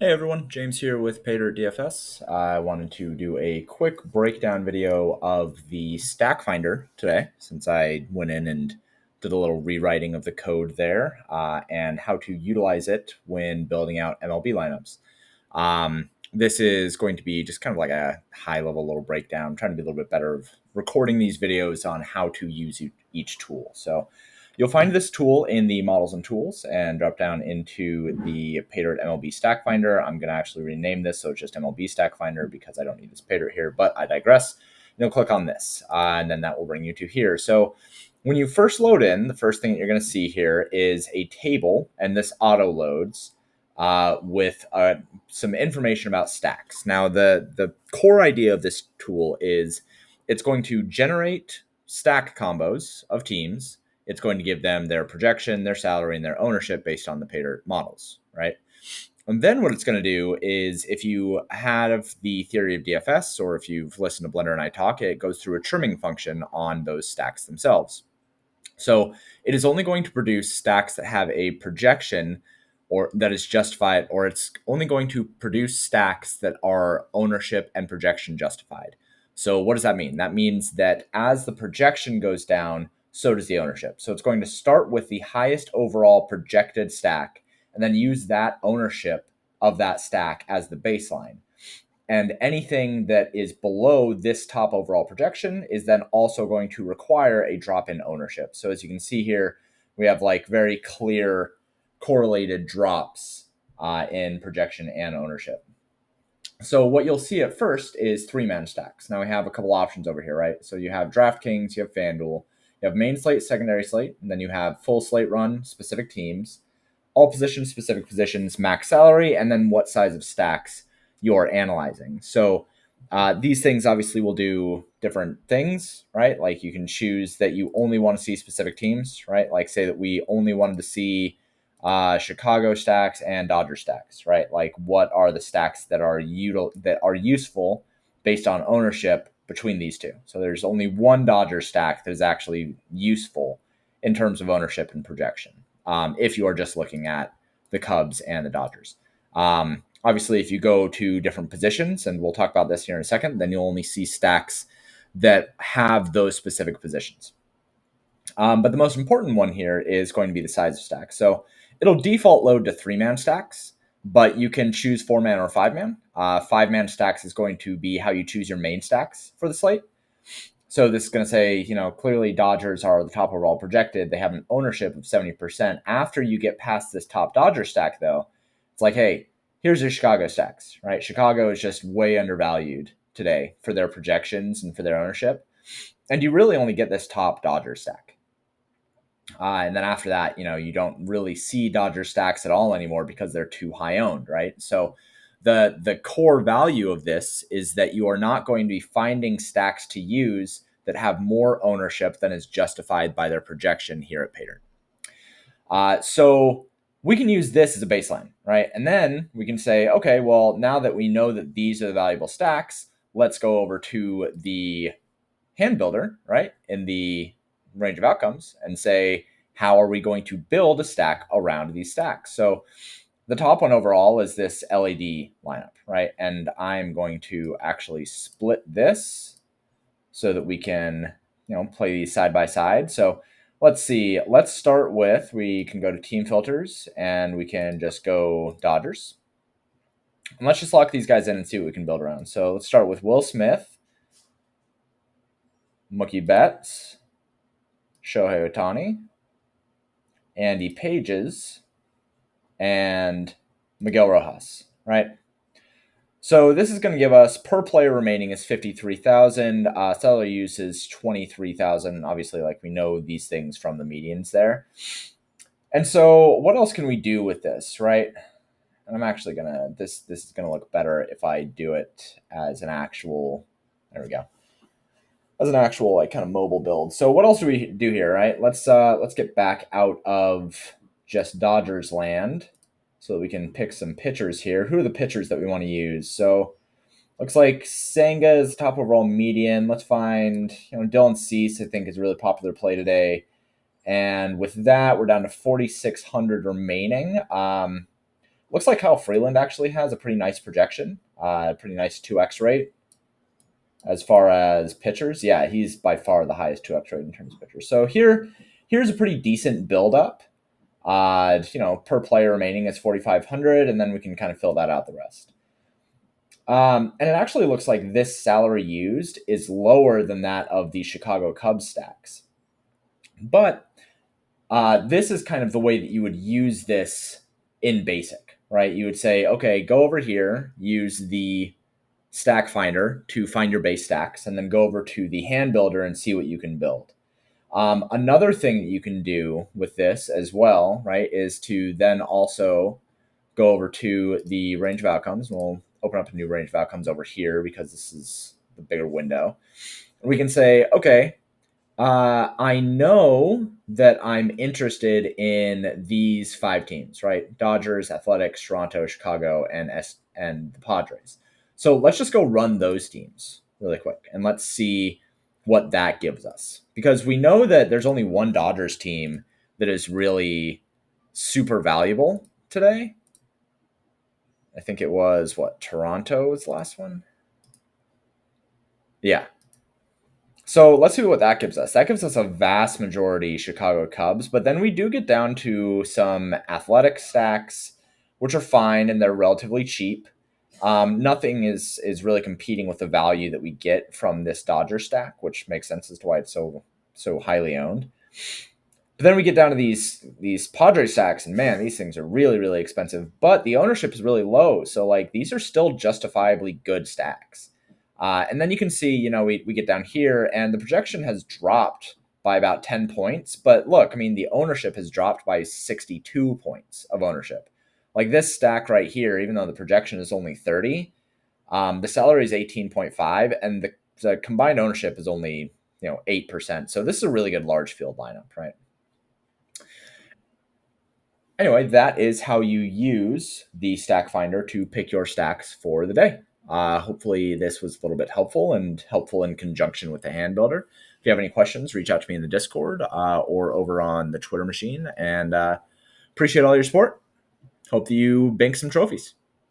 Hey everyone, James here with Pater DFS. I wanted to do a quick breakdown video of the Stack Finder today, since I went in and did a little rewriting of the code there, and how to utilize it when building out MLB lineups. This is going to be just kind of like a high level little breakdown. I'm trying to be a little bit better of recording these videos on how to use each tool. So you'll find this tool in the models and tools and drop down into the Pater MLB Stack Finder. I'm going to actually rename this so it's just MLB Stack Finder because I don't need this Pater here, but I digress. You'll click on this and then that will bring you to here. So when you first load in, the first thing that you're going to see here is a table, and this auto loads with some information about stacks. Now, the core idea of this tool is it's going to generate stack combos of teams. It's going to give them their projection, their salary, and their ownership based on the Pater models, right? And then what it's going to do is if you have the theory of DFS, or if you've listened to Blender and I talk, it goes through a trimming function on those stacks themselves. So it is only going to produce stacks that have a projection or that is justified, or it's only going to produce stacks that are ownership and projection justified. So what does that mean? That means that as the projection goes down, so does the ownership. So it's going to start with the highest overall projected stack and then use that ownership of that stack as the baseline. And anything that is below this top overall projection is then also going to require a drop in ownership. So as you can see here, we have like very clear correlated drops in projection and ownership. So what you'll see at first is 3-man stacks. Now we have a couple options over here, right? So you have DraftKings, you have FanDuel, you have main slate, secondary slate, and then you have full slate run, specific teams, all positions, specific positions, max salary, and then what size of stacks you're analyzing. So these things obviously will do different things, right? Like you can choose that you only want to see specific teams, right? Like say that we only wanted to see Chicago stacks and Dodger stacks, right? Like what are the stacks that are useful based on ownership between these two? So there's only one Dodger stack that is actually useful in terms of ownership and projection. If you are just looking at the Cubs and the Dodgers. Obviously, if you go to different positions, and we'll talk about this here in a second, then you'll only see stacks that have those specific positions. But the most important one here is going to be the size of stack. So it'll default load to 3-man stacks, but you can choose 4-man or 5-man. 5-man stacks is going to be how you choose your main stacks for the slate. So this is going to say, clearly Dodgers are the top overall projected. They have an ownership of 70%. After you get past this top Dodger stack, though, it's like, hey, here's your Chicago stacks, right? Chicago is just way undervalued today for their projections and for their ownership. And you really only get this top Dodger stack. And then after that, you don't really see Dodger stacks at all anymore because they're too high owned, right? So the core value of this is that you are not going to be finding stacks to use that have more ownership than is justified by their projection here at Pater. So we can use this as a baseline, right? And then we can say, okay, well, now that we know that these are the valuable stacks, let's go over to the Handbuilder, right, in the range of outcomes and say, how are we going to build a stack around these stacks? So the top one overall is this LED lineup, right? And I'm going to actually split this so that we can, play these side by side. So let's see. Let's start with, we can go to team filters and we can just go Dodgers. And let's just lock these guys in and see what we can build around. So let's start with Will Smith, Mookie Betts, Shohei Ohtani, Andy Pages, and Miguel Rojas, right? So this is going to give us per player remaining is 53,000. Salary use is 23,000. Obviously, like we know these things from the medians there. And so what else can we do with this, right? And I'm actually going to, this is going to look better if I do it as an actual, there we go, as an actual like kind of mobile build. So what else do we do here, right? Let's get back out of just Dodgers land so that we can pick some pitchers here. Who are the pitchers that we want to use? So looks like Senga is top overall median. Let's find, Dylan Cease, I think, is a really popular play today. And with that, we're down to 4,600 remaining. Looks like Kyle Freeland actually has a pretty nice projection, a pretty nice 2x rate as far as pitchers. Yeah, he's by far the highest 2x rate in terms of pitchers. So here's a pretty decent build up. Per player remaining is 4,500, and then we can kind of fill that out the rest. And it actually looks like this salary used is lower than that of the Chicago Cubs stacks. But this is kind of the way that you would use this in basic, right? You would say, okay, go over here, use the Stack Finder to find your base stacks, and then go over to the Handbuilder and see what you can build. Another thing that you can do with this as well, right, is to then also go over to the range of outcomes. We'll open up a new range of outcomes over here because this is the bigger window. We can say, okay, I know that I'm interested in these 5 teams, right? Dodgers, Athletics, Toronto, Chicago, and the Padres. So let's just go run those teams really quick and let's see what that gives us. Because we know that there's only one Dodgers team that is really super valuable today. I think it was Toronto was the last one? Yeah. So let's see what that gives us. That gives us a vast majority Chicago Cubs, but then we do get down to some athletic stacks, which are fine and they're relatively cheap. Nothing is really competing with the value that we get from this Dodger stack, which makes sense as to why it's so highly owned. But then we get down to these Padre stacks, and man, these things are really, really expensive. But the ownership is really low, so like these are still justifiably good stacks. And then you can see, we get down here, and the projection has dropped by about 10 points. But look, I mean, the ownership has dropped by 62 points of ownership. Like this stack right here, even though the projection is only 30, the salary is 18.5, and the combined ownership is only 8%. So this is a really good large field lineup, right? Anyway, that is how you use the Stack Finder to pick your stacks for the day. Hopefully this was a little bit helpful and helpful in conjunction with the Handbuilder. If you have any questions, reach out to me in the Discord or over on the Twitter machine. And appreciate all your support. Hope that you bank some trophies.